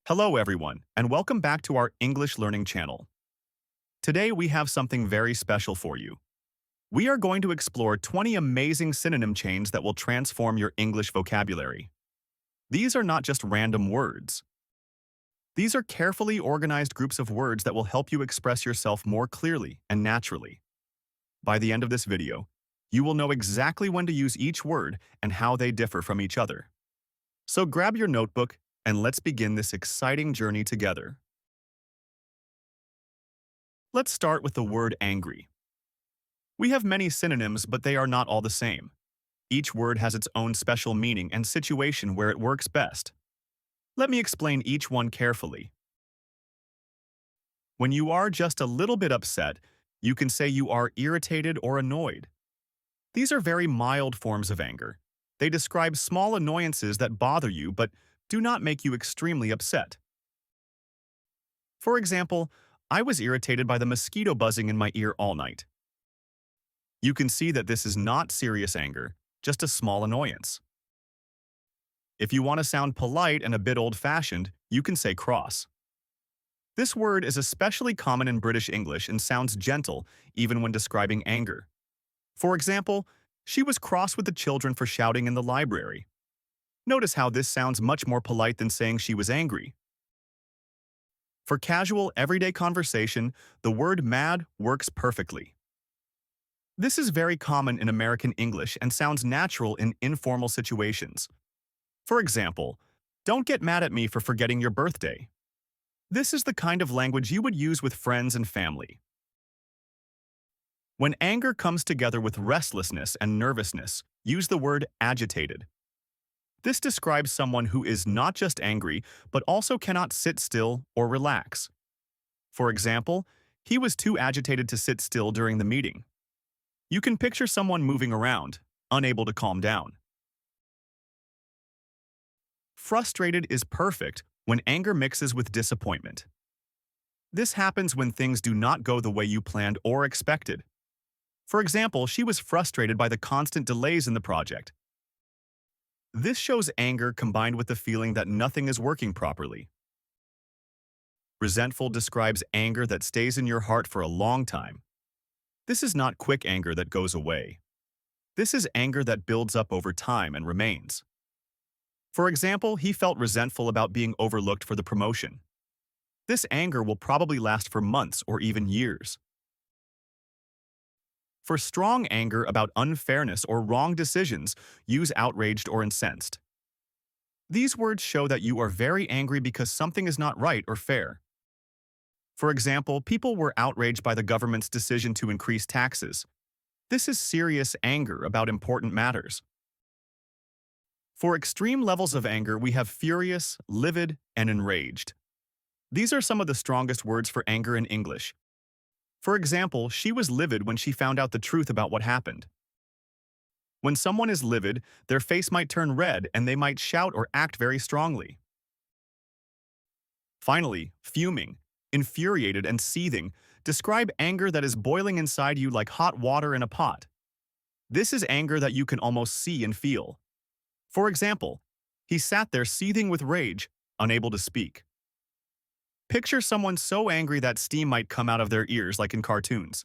Hello everyone, and welcome back to our English learning channel. Today we have something very special for you. We are going to explore 20 amazing synonym chains that will transform your English vocabulary. These are not just random words. These are carefully organized groups of words that will help you express yourself more clearly and naturally. By the end of this video, you will know exactly when to use each word and how they differ from each other. So grab your notebook and let's begin this exciting journey together. Let's start with the word angry. We have many synonyms, but they are not all the same. Each word has its own special meaning and situation where it works best. Let me explain each one carefully. When you are just a little bit upset, you can say you are irritated or annoyed. These are very mild forms of anger. They describe small annoyances that bother you but do not make you extremely upset. For example, I was irritated by the mosquito buzzing in my ear all night. You can see that this is not serious anger, just a small annoyance. If you want to sound polite and a bit old-fashioned, you can say cross. This word is especially common in British English and sounds gentle even when describing anger. For example, she was cross with the children for shouting in the library. Notice how this sounds much more polite than saying she was angry. For casual, everyday conversation, the word mad works perfectly. This is very common in American English and sounds natural in informal situations. For example, don't get mad at me for forgetting your birthday. This is the kind of language you would use with friends and family. When anger comes together with restlessness and nervousness, use the word agitated. This describes someone who is not just angry, but also cannot sit still or relax. For example, he was too agitated to sit still during the meeting. You can picture someone moving around, unable to calm down. Frustrated is perfect when anger mixes with disappointment. This happens when things do not go the way you planned or expected. For example, she was frustrated by the constant delays in the project. This shows anger combined with the feeling that nothing is working properly. Resentful describes anger that stays in your heart for a long time. This is not quick anger that goes away. This is anger that builds up over time and remains. For example, he felt resentful about being overlooked for the promotion. This anger will probably last for months or even years. For strong anger about unfairness or wrong decisions, use outraged or incensed. These words show that you are very angry because something is not right or fair. For example, people were outraged by the government's decision to increase taxes. This is serious anger about important matters. For extreme levels of anger, we have furious, livid, and enraged. These are some of the strongest words for anger in English. For example, she was livid when she found out the truth about what happened. When someone is livid, their face might turn red and they might shout or act very strongly. Finally, fuming, infuriated, and seething describe anger that is boiling inside you like hot water in a pot. This is anger that you can almost see and feel. For example, he sat there seething with rage, unable to speak. Picture someone so angry that steam might come out of their ears like in cartoons.